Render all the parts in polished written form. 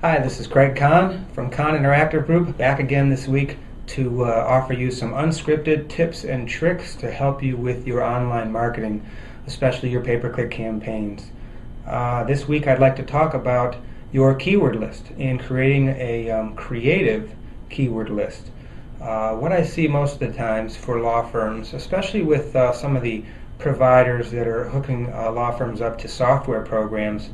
Hi, this is Craig Kahn from Kahn Interactive Group, back again this week to offer you some unscripted tips and tricks to help you with your online marketing, especially your pay-per-click campaigns. This week I'd like to talk about your keyword list and creating a creative keyword list. What I see most of the times for law firms, especially with some of the providers that are hooking law firms up to software programs,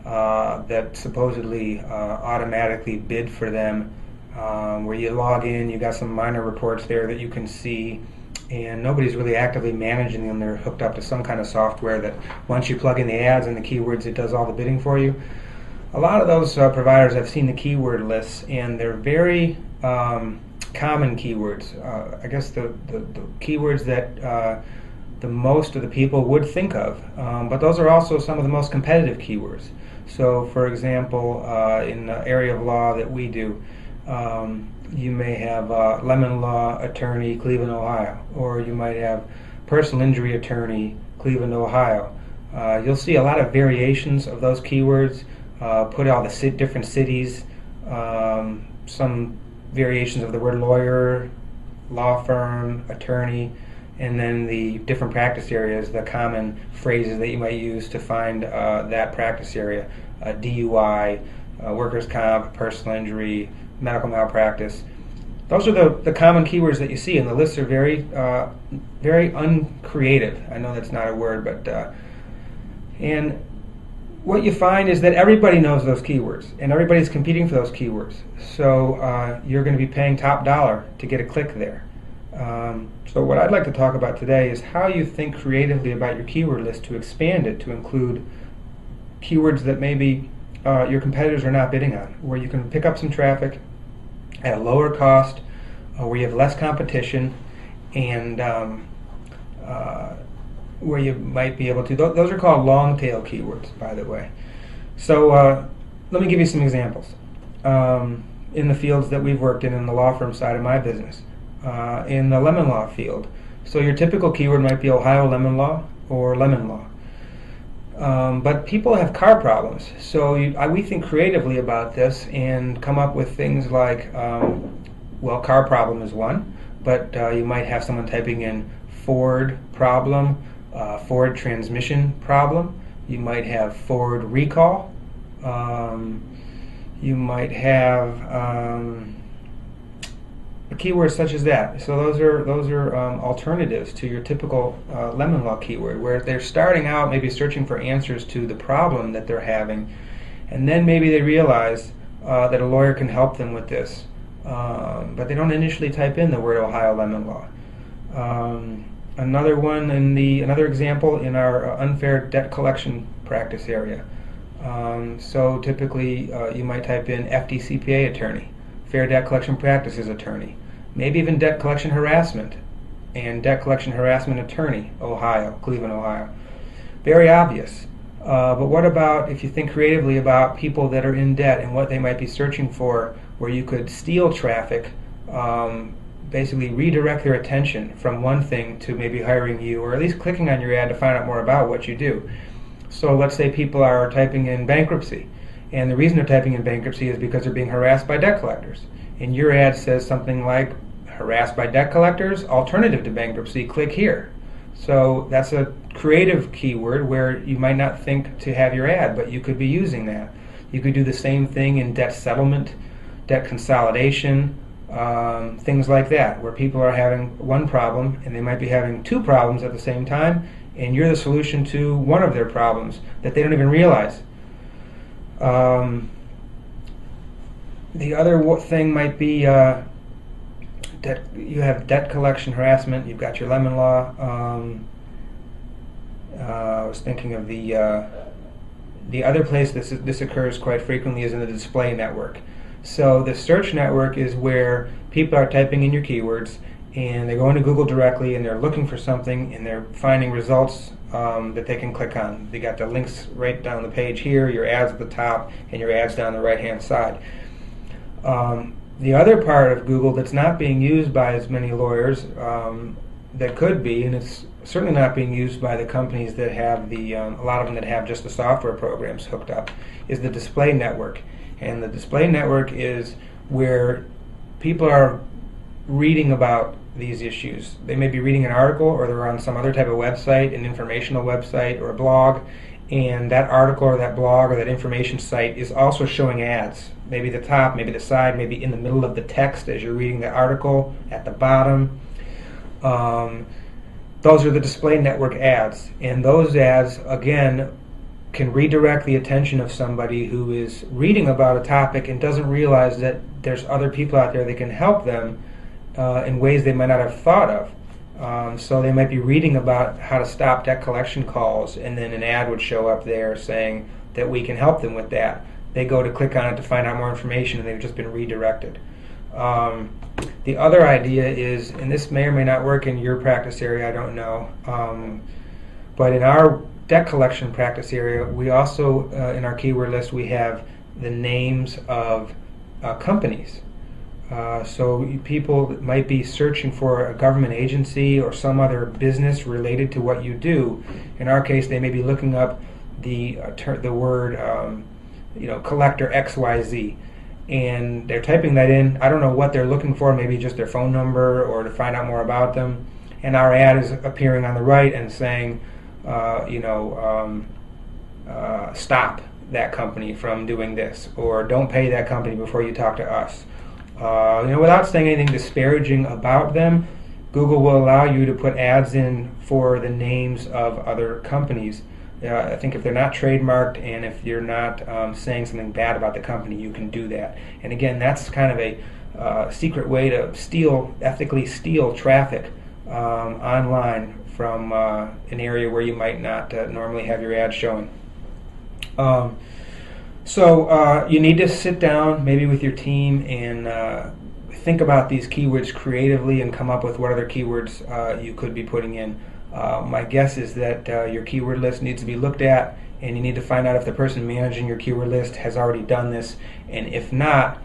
that supposedly automatically bid for them, where you log in, you got some minor reports there that you can see, and nobody's really actively managing them. They're hooked up to some kind of software that once you plug in the ads and the keywords, it does all the bidding for you. A lot of those providers, I've seen the keyword lists, and they're very common keywords. I guess the keywords that the most of the people would think of, but those are also some of the most competitive keywords. So, for example, in the area of law that we do, you may have lemon law attorney, Cleveland, Ohio, or you might have personal injury attorney, Cleveland, Ohio. You'll see a lot of variations of those keywords, put all the different cities, some variations of the word lawyer, law firm, attorney, and then the different practice areas, the common phrases that you might use to find that practice area: DUI, workers' comp, personal injury, medical malpractice. Those are the common keywords that you see, and the lists are very uncreative. I know that's not a word, but and what you find is that everybody knows those keywords, and everybody's competing for those keywords. So you're going to be paying top dollar to get a click there. So what I'd like to talk about today is how you think creatively about your keyword list to expand it to include keywords that maybe your competitors are not bidding on, where you can pick up some traffic at a lower cost, where you have less competition, and where you might be able to. Those are called long tail keywords, by the way. So let me give you some examples in the fields that we've worked in the law firm side of my business. In the lemon law field, so your typical keyword might be Ohio lemon law or lemon law. But people have car problems, so we think creatively about this and come up with things like, well, car problem is one, but you might have someone typing in Ford problem, Ford transmission problem. You might have Ford recall. You might have keywords such as that. So those are alternatives to your typical lemon law keyword, where they're starting out maybe searching for answers to the problem that they're having, and then maybe they realize that a lawyer can help them with this, but they don't initially type in the word Ohio lemon law. Another example in our unfair debt collection practice area. So typically you might type in FDCPA attorney, Fair Debt Collection Practices attorney, maybe even debt collection harassment and debt collection harassment attorney, Ohio, Cleveland, Ohio. Very obvious. But what about if you think creatively about people that are in debt and what they might be searching for, where you could steal traffic, basically redirect their attention from one thing to maybe hiring you, or at least clicking on your ad to find out more about what you do. So let's say people are typing in bankruptcy, and the reason they're typing in bankruptcy is because they're being harassed by debt collectors. And your ad says something like, harassed by debt collectors, alternative to bankruptcy, click here. So that's a creative keyword where you might not think to have your ad, but you could be using that. You could do the same thing in debt settlement, debt consolidation, things like that, where people are having one problem and they might be having two problems at the same time, and you're the solution to one of their problems that they don't even realize. The other thing might be you have debt collection harassment. You've got your lemon law. I was thinking of the other place this occurs quite frequently is in the display network. So the search network is where people are typing in your keywords, and they go into Google directly, and they're looking for something, and they're finding results that they can click on. They got the links right down the page here, your ads at the top, and your ads down the right-hand side. The other part of Google that's not being used by as many lawyers that could be, and it's certainly not being used by the companies that have a lot of them that have just the software programs hooked up, is the display network. And the display network is where people are reading about these issues. They may be reading an article, or they're on some other type of website, an informational website or a blog, and that article or that blog or that information site is also showing ads. Maybe the top, maybe the side, maybe in the middle of the text as you're reading the article, at the bottom. Those are the display network ads, and those ads, again, can redirect the attention of somebody who is reading about a topic and doesn't realize that there's other people out there that can help them in ways they might not have thought of. So they might be reading about how to stop debt collection calls, and then an ad would show up there saying that we can help them with that. They go to click on it to find out more information, and they've just been redirected. The other idea is, and this may or may not work in your practice area, I don't know, but in our debt collection practice area, we also, in our keyword list, we have the names of companies. So people might be searching for a government agency or some other business related to what you do. In our case, they may be looking up the word collector XYZ, and they're typing that in. I don't know what they're looking for, maybe just their phone number or to find out more about them. And our ad is appearing on the right and saying, stop that company from doing this, or don't pay that company before you talk to us. Without saying anything disparaging about them, Google will allow you to put ads in for the names of other companies. I think if they're not trademarked and if you're not saying something bad about the company, you can do that. And again, that's kind of a secret way to ethically steal traffic online from an area where you might not normally have your ad showing. So you need to sit down maybe with your team and think about these keywords creatively and come up with what other keywords you could be putting in. My guess is that your keyword list needs to be looked at, and you need to find out if the person managing your keyword list has already done this, and if not,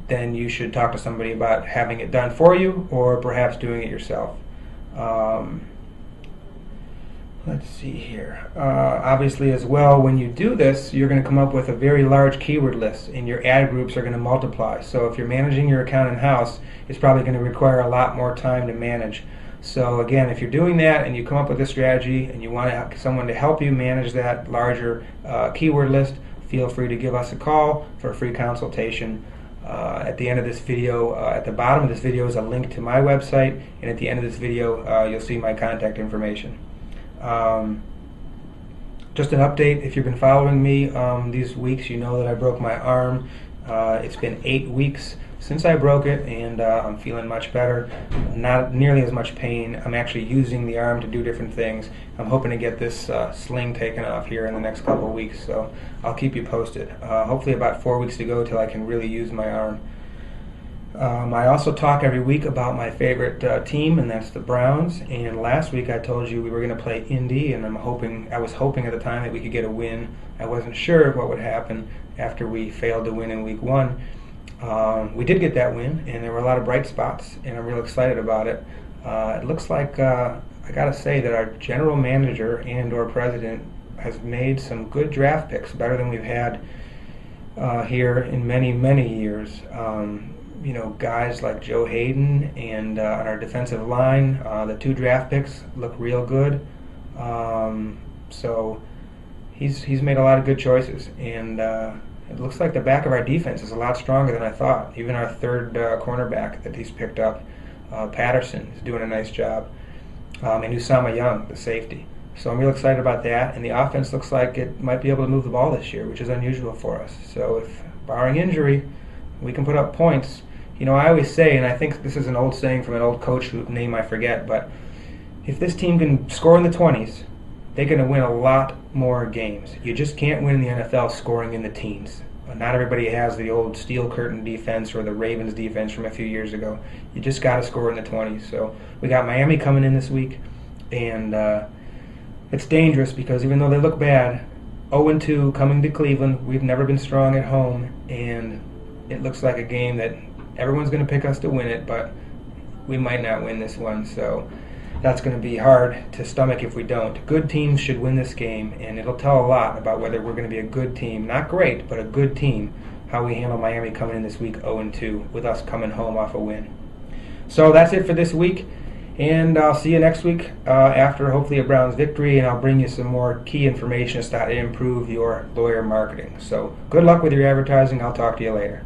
then you should talk to somebody about having it done for you or perhaps doing it yourself. Let's see here. Obviously as well, when you do this, you're going to come up with a very large keyword list, and your ad groups are going to multiply. So if you're managing your account in-house, it's probably going to require a lot more time to manage. So again, if you're doing that and you come up with a strategy and you want someone to help you manage that larger keyword list, feel free to give us a call for a free consultation. At the end of this video, at the bottom of this video is a link to my website, and at the end of this video you'll see my contact information. Just an update, if you've been following me these weeks, you know that I broke my arm. It's been 8 weeks since I broke it, and I'm feeling much better. Not nearly as much pain. I'm actually using the arm to do different things. I'm hoping to get this sling taken off here in the next couple of weeks, so I'll keep you posted. Hopefully about 4 weeks to go till I can really use my arm. I also talk every week about my favorite team, and that's the Browns. And last week I told you we were going to play Indy, and I was hoping at the time that we could get a win. I wasn't sure what would happen after we failed to win in week 1. We did get that win, and there were a lot of bright spots, and I'm real excited about it. It looks like, I gotta say, that our general manager and/or president has made some good draft picks, better than we've had here in many, many years. Guys like Joe Hayden, and on our defensive line, the 2 draft picks look real good. So he's made a lot of good choices, and it looks like the back of our defense is a lot stronger than I thought. Even our third cornerback that he's picked up, Patterson, is doing a nice job. And Usama Young, the safety. So I'm real excited about that. And the offense looks like it might be able to move the ball this year, which is unusual for us. So if, barring injury, we can put up points. I always say, and I think this is an old saying from an old coach whose name I forget, but if this team can score in the 20s, they're going to win a lot more games. You just can't win in the NFL scoring in the teens. Not everybody has the old steel curtain defense or the Ravens defense from a few years ago. You just got to score in the 20s. So we got Miami coming in this week, and it's dangerous because even though they look bad, 0-2 coming to Cleveland, we've never been strong at home, and it looks like a game that everyone's going to pick us to win it, but we might not win this one. So that's going to be hard to stomach if we don't. Good teams should win this game, and it'll tell a lot about whether we're going to be a good team, not great, but a good team, how we handle Miami coming in this week 0-2 with us coming home off a win. So that's it for this week, and I'll see you next week after hopefully a Browns victory, and I'll bring you some more key information to start to improve your lawyer marketing. So good luck with your advertising. I'll talk to you later.